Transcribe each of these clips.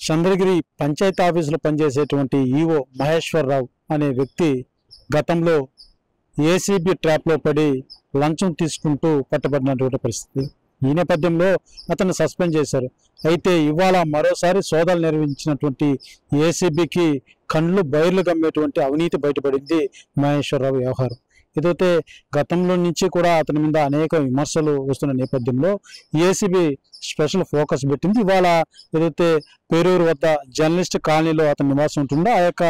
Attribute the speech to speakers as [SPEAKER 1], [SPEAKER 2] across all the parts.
[SPEAKER 1] చంద్రగిరి పంచాయతీ ఆఫీసులో పనిచేసేటువంటి ఈవో మహేశ్వరరావు అనే వ్యక్తి గతంలో ఏసీబీ ట్రాప్లో పడి లంచం తీసుకుంటూ పట్టబడినటువంటి పరిస్థితి. ఈ నేపథ్యంలో అతన్ని సస్పెండ్ చేశారు. అయితే ఇవాళ మరోసారి సోదాలు నిర్వహించినటువంటి ఏసీబీకి కండ్లు బయర్లు గమ్మేటువంటి అవినీతి బయటపడింది మహేశ్వరరావు వ్యవహారం. ఏదైతే గతంలో నుంచి కూడా అతని మీద అనేక విమర్శలు వస్తున్న నేపథ్యంలో ఏసీబీ స్పెషల్ ఫోకస్ పెట్టింది. ఇవాళ ఏదైతే పేరూరు వద్ద జర్నలిస్ట్ కాలనీలో అతని నివాసం ఉంటుందో ఆ యొక్క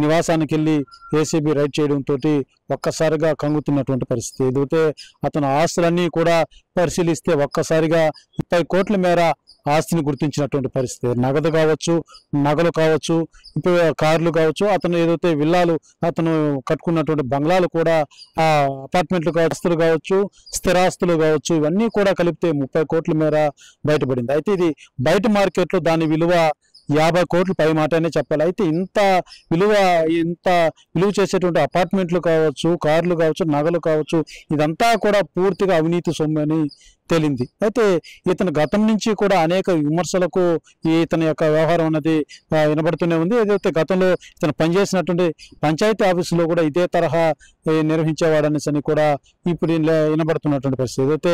[SPEAKER 1] నివాసానికి వెళ్ళి ఏసీబీ రైడ్ చేయడంతో ఒక్కసారిగా కంగుతున్నటువంటి పరిస్థితి. ఏదైతే అతని ఆస్తులన్నీ కూడా పరిశీలిస్తే ఒక్కసారిగా 30 కోట్ల మేర ఆస్తిని గుర్తించినటువంటి పరిస్థితి. నగదు కావచ్చు, నగలు కావచ్చు, ఇప్పుడు కార్లు కావచ్చు, అతను ఏదైతే విల్లాలు అతను కట్టుకున్నటువంటి బంగ్లాలు కూడా, ఆ అపార్ట్మెంట్లు ఆస్తులు కావచ్చు, స్థిరాస్తులు కావచ్చు, ఇవన్నీ కూడా కలిపితే 30 కోట్ల మేర బయటపడింది. అయితే ఇది బయట మార్కెట్లో దాని విలువ 50 కోట్లు పై మాటనే చెప్పాలి. అయితే ఇంత విలువ చేసేటువంటి అపార్ట్మెంట్లు కావచ్చు, కార్లు కావచ్చు, నగలు కావచ్చు, ఇదంతా కూడా పూర్తిగా అవినీతి సొమ్ము అని తేలింది. అయితే ఇతను గతం నుంచి కూడా అనేక విమర్శలకు ఇతని యొక్క వ్యవహారం అనేది వినబడుతూనే ఉంది. ఏదైతే గతంలో ఇతను పనిచేసినటువంటి పంచాయతీ ఆఫీసులో కూడా ఇదే తరహా నిర్వహించేవాడనేసి కూడా ఇప్పుడు వినబడుతున్నటువంటి పరిస్థితి. ఏదైతే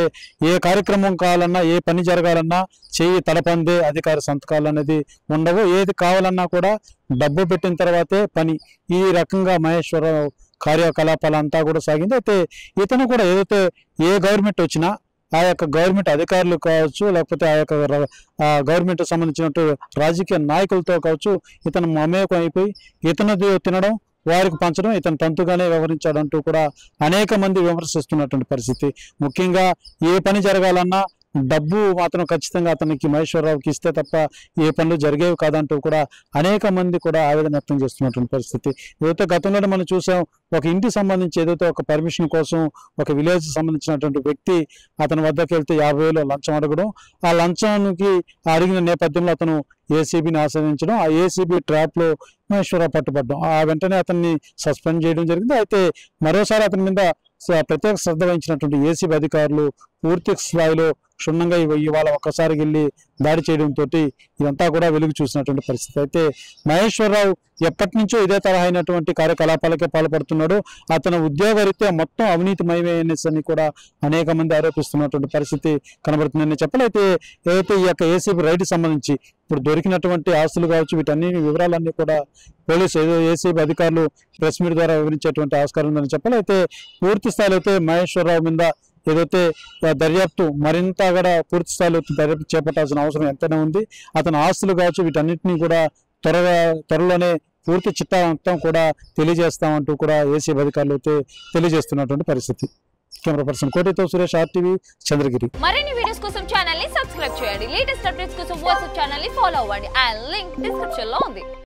[SPEAKER 1] ఏ కార్యక్రమం కావాలన్నా, ఏ పని జరగాలన్నా చెయ్యి తలపందే అధికారి సంతకాలు అనేది ఉండవు. ఏది కావాలన్నా కూడా డబ్బు పెట్టిన తర్వాతే పని. ఈ రకంగా మహేశ్వరరావు కార్యకలాపాలంతా కూడా సాగింది. అయితే ఇతను కూడా ఏదైతే ఏ గవర్నమెంట్ వచ్చినా ఆ యొక్క గవర్నమెంట్ అధికారులు కావచ్చు, లేకపోతే ఆ యొక్క గవర్నమెంట్ సంబంధించినట్టు రాజకీయ నాయకులతో కావచ్చు, ఇతను మమేకం అయిపోయి ఇతను తినడం, వారికి పంచడం, ఇతను తంతుగానే వ్యవహరించాడంటూ కూడా అనేక మంది విమర్శిస్తున్నటువంటి పరిస్థితి. ముఖ్యంగా ఏ పని జరగాలన్నా డబ్బు మాత్రం ఖచ్చితంగా అతనికి మహేశ్వరరావుకి ఇస్తే తప్ప ఏ పనులు జరిగేవి కాదంటూ కూడా అనేక మంది కూడా ఆవేదన వ్యక్తం చేస్తున్నటువంటి పరిస్థితి. ఏదైతే గతంలోనే మనం చూసాం, ఒక ఇంటికి సంబంధించి ఏదైతే ఒక పర్మిషన్ కోసం ఒక విలేజ్ సంబంధించినటువంటి వ్యక్తి అతని వద్దకు వెళ్తే 50,000 లంచం అడగడం, ఆ లంచానికి అడిగిన నేపథ్యంలో అతను ఏసీబీని ఆశ్రయించడం, ఆ ఏసీబీ ట్రాప్లో మహేశ్వరరావు పట్టుబడ్డం, ఆ వెంటనే అతన్ని సస్పెండ్ చేయడం జరిగింది. అయితే మరోసారి అతని మీద ప్రత్యేక శ్రద్ధ వహించినటువంటి ఏసీబీ అధికారులు పూర్తి స్థాయిలో క్షుణ్ణంగా ఇవాళ ఒక్కసారి వెళ్ళి దాడి చేయడంతో ఇదంతా కూడా వెలుగు చూసినటువంటి పరిస్థితి. అయితే మహేశ్వరరావు ఎప్పటి నుంచో ఇదే తరహా అయినటువంటి కార్యకలాపాలకే పాల్పడుతున్నాడు. అతను ఉద్యోగరీత్యా మొత్తం అవినీతిమయమే అనేసి కూడా అనేక మంది ఆరోపిస్తున్నటువంటి పరిస్థితి కనబడుతుందని చెప్పాలి. అయితే ఏదైతే ఈ యొక్క ఏసీబీ రైడ్కి సంబంధించి ఇప్పుడు దొరికినటువంటి ఆస్తులు కావచ్చు, వీటన్ని వివరాలన్నీ కూడా పోలీసు ఏసీబీ అధికారులు ప్రెస్ మీట్ ద్వారా వివరించేటువంటి ఆస్కారం ఉందని చెప్పాలి. అయితే పూర్తి స్థాయిలో అయితే మహేశ్వరరావు మీద ఏదైతే దర్యాప్తు మరింత కూడా పూర్తి స్థాయిలో దర్యాప్తు చేపట్టాల్సిన అవసరం ఎంతైనా ఉంది. అతని ఆస్తులు కావచ్చు, వీటన్నిటినీ కూడా త్వరలోనే పూర్తి చిట్టా మొత్తం కూడా తెలియజేస్తామంటూ కూడా ఏసీబీ అధికారులు అయితే తెలియజేస్తున్నటువంటి పరిస్థితి. కెమెరా పర్సన్ కోటితో సురేష్, RTV, చంద్రగిరి.
[SPEAKER 2] మరిన్ని వీడియోస్ కోసం ఛానల్ ని సబ్స్క్రైబ్ చేయండి. లేటెస్ట్ అప్డేట్స్ కోసం వాట్సాప్ ఛానల్ ని ఫాలో అవ్వండి. ఆ లింక్ డిస్క్రిప్షన్ లో ఉంది.